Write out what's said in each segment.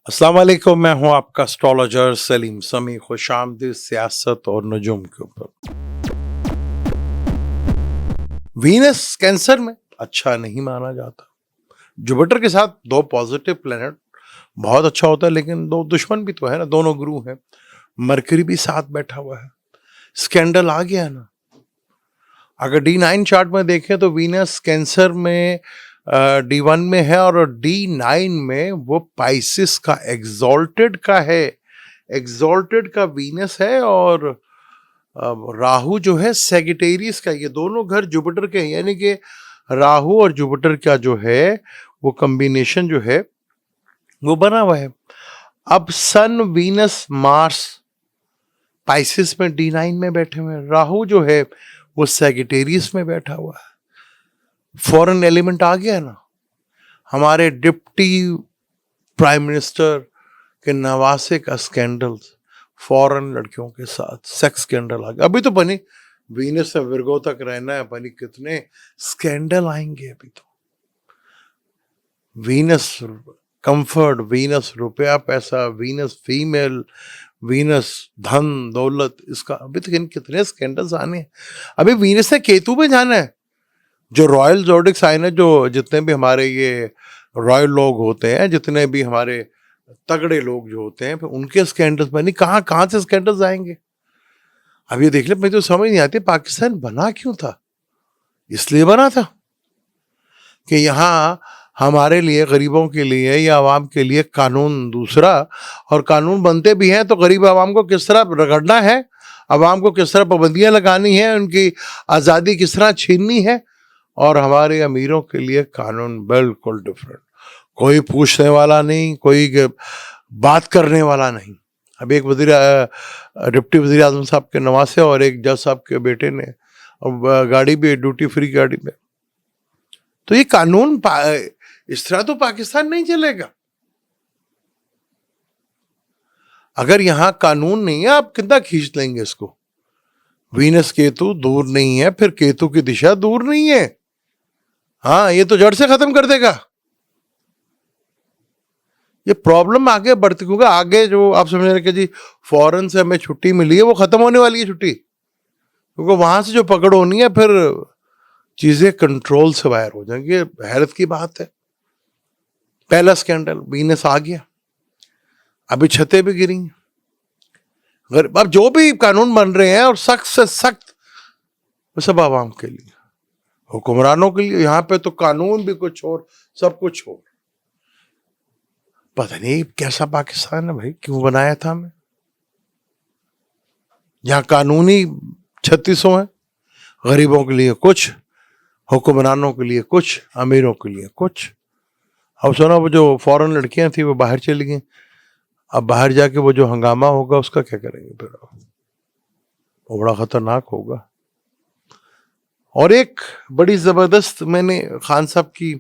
अस्सलाम वालेकुम, मैं हूं आपका एस्ट्रोलॉजर सलीम समी। खुश आमदीद सियासत और नजूम के ऊपर। वीनस कैंसर में अच्छा नहीं माना जाता। जुपिटर के साथ दो पॉजिटिव प्लेनेट बहुत अच्छा होता है, लेकिन दो दुश्मन भी तो है ना, दोनों गुरु हैं। मरकरी भी साथ बैठा हुआ है, स्कैंडल आ गया ना। अगर D9 चार्ट में देखें तो वीनस कैंसर में D1 में है और D9 में वो पाइसिस का एग्जॉल्टेड का है। एग्जॉल्टेड का वीनस है और राहु जो है सेगिटेरियस का। ये दोनों घर जुपिटर के हैं, यानी कि राहु और जुपिटर का जो है वो कॉम्बिनेशन जो है वो बना हुआ है। अब सन वीनस मार्स पाइसिस में D9 में बैठे हुए हैं, राहु जो है वो सेगिटेरियस में बैठा हुआ है। फॉरेन एलिमेंट आ गया ना। हमारे डिप्टी प्राइम मिनिस्टर के नवासे का स्कैंडल फॉरेन लड़कियों के साथ, सेक्स स्कैंडल आ गया। अभी तो बनी वीनस से विर्गो तक रहना है, बनी कितने स्कैंडल आएंगे अभी तो। वीनस कंफर्ट, वीनस रुपया पैसा, वीनस फीमेल, वीनस धन दौलत, इसका अभी तक कितने स्कैंडल्स आने हैं। अभी वीनस से केतु में जाना है। जो रॉयल ज़ोडिक साइन है, जो जितने भी हमारे ये रॉयल लोग होते हैं, जितने भी हमारे तगड़े लोग जो होते हैं, फिर उनके स्कैंडल्स में नहीं, कहाँ से स्कैंडल्स आएंगे। अब ये देख ले, मुझे तो समझ नहीं आती पाकिस्तान बना क्यों था। इसलिए बना था कि यहाँ हमारे लिए, गरीबों के लिए या आवाम के लिए कानून दूसरा, और कानून बनते भी हैं तो गरीब आवाम को किस तरह रगड़ना है, आवाम को किस तरह पाबंदियां लगानी है, उनकी आज़ादी किस तरह छीननी है। और हमारे अमीरों के लिए कानून बिल्कुल डिफरेंट। कोई पूछने वाला नहीं, कोई बात करने वाला नहीं। अब एक डिप्टी वज़ीर आज़म साहब के नवासे और एक जज साहब के बेटे ने गाड़ी भी ड्यूटी फ्री गाड़ी में। तो ये कानून इस तरह तो पाकिस्तान नहीं चलेगा। अगर यहाँ कानून नहीं है, आप कितना खींच लेंगे इसको। वीनस केतु दूर नहीं है, फिर केतु की दिशा दूर नहीं है। हाँ, ये तो जड़ से खत्म कर देगा। ये प्रॉब्लम आगे बढ़ती, क्योंकि आगे जो आप समझ रहे कि जी फॉरेन से हमें छुट्टी मिली है, वो खत्म होने वाली है छुट्टी, क्योंकि वहां से जो पकड़ होनी है फिर चीजें कंट्रोल से बाहर हो जाएंगी। हैरत की बात है। पहला स्कैंडल वीनस आ गया, अभी छतें भी गिरी। अब जो भी कानून बन रहे हैं और सख्त से सख्त, वो सब आवाम के लिए, हुक्मरानों के लिए। यहाँ पे तो कानून भी कुछ और, सब कुछ और। पता नहीं कैसा पाकिस्तान है भाई, क्यों बनाया था हमें। यहाँ कानूनी 3600 है, गरीबों के लिए कुछ, हुक्मरानों के लिए कुछ, अमीरों के लिए कुछ। अब सुना, वो जो फॉरेन लड़कियां थी वो बाहर चली गई। अब बाहर जाके वो जो हंगामा होगा उसका क्या करेंगे फिर, वो बड़ा खतरनाक होगा। और एक बड़ी जबरदस्त, मैंने खान साहब की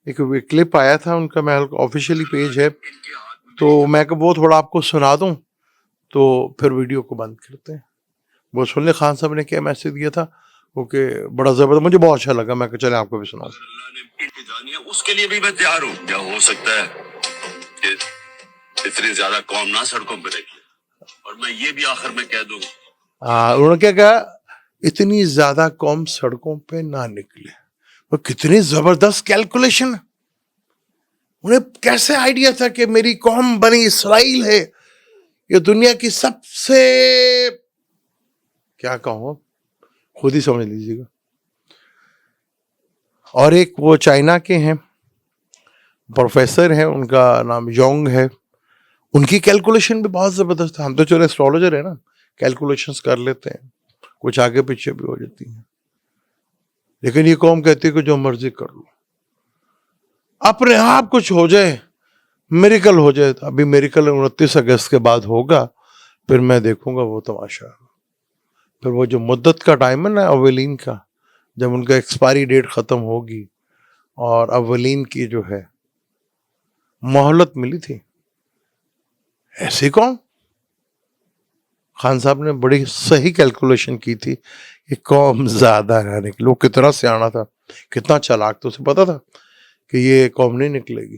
एक क्लिप आया था उनका, मैं ऑफिशियली पेज है, तो मैं वो थोड़ा आपको सुना दूं तो फिर वीडियो को बंद करते हैं। वो सुन ले खान साहब ने क्या मैसेज दिया था, ओके, बड़ा जबरदस्त, मुझे बहुत अच्छा लगा। मैं चले आपको भी सुना। उसके लिए भी मैं तैयार हूँ। क्या हो सकता है कि इतनी ज्यादा कौम ना सड़कों पर रही, और मैं ये भी आखिर में कह दूं, उन्होंने क्या कहा, इतनी ज्यादा कौम सड़कों पे ना निकले। वो कितनी जबरदस्त कैलकुलेशन है। उन्हें कैसे आइडिया था कि मेरी कौम बनी इसराइल है, ये दुनिया की सबसे, क्या कहूँ, खुद ही समझ लीजिएगा। और एक वो चाइना के हैं, प्रोफेसर हैं, उनका नाम योंग है। उनकी कैलकुलेशन भी बहुत जबरदस्त है। हम तो चलो एस्ट्रोलॉजर है ना, कैलकुलेशंस कर लेते हैं, कुछ आगे पीछे भी हो जाती हैं, लेकिन ये कौम कहती है कि जो मर्जी कर लो, अपने आप कुछ हो जाए, मेरिकल हो जाए। अभी मेरिकल 29 अगस्त के बाद होगा, फिर मैं देखूंगा वो तमाशा। फिर वो जो मुद्दत का टाइम है ना अवेलिन का, जब उनका एक्सपायरी डेट खत्म होगी, और अवेलिन की जो है मोहलत मिली थी, ऐसे कौन, खान साहब ने बड़ी सही कैलकुलेशन की थी कि कौम ज्यादा ना निकले। वो कितना सियाना था, कितना चालाक था, उसे पता था कि ये कौम नहीं निकलेगी।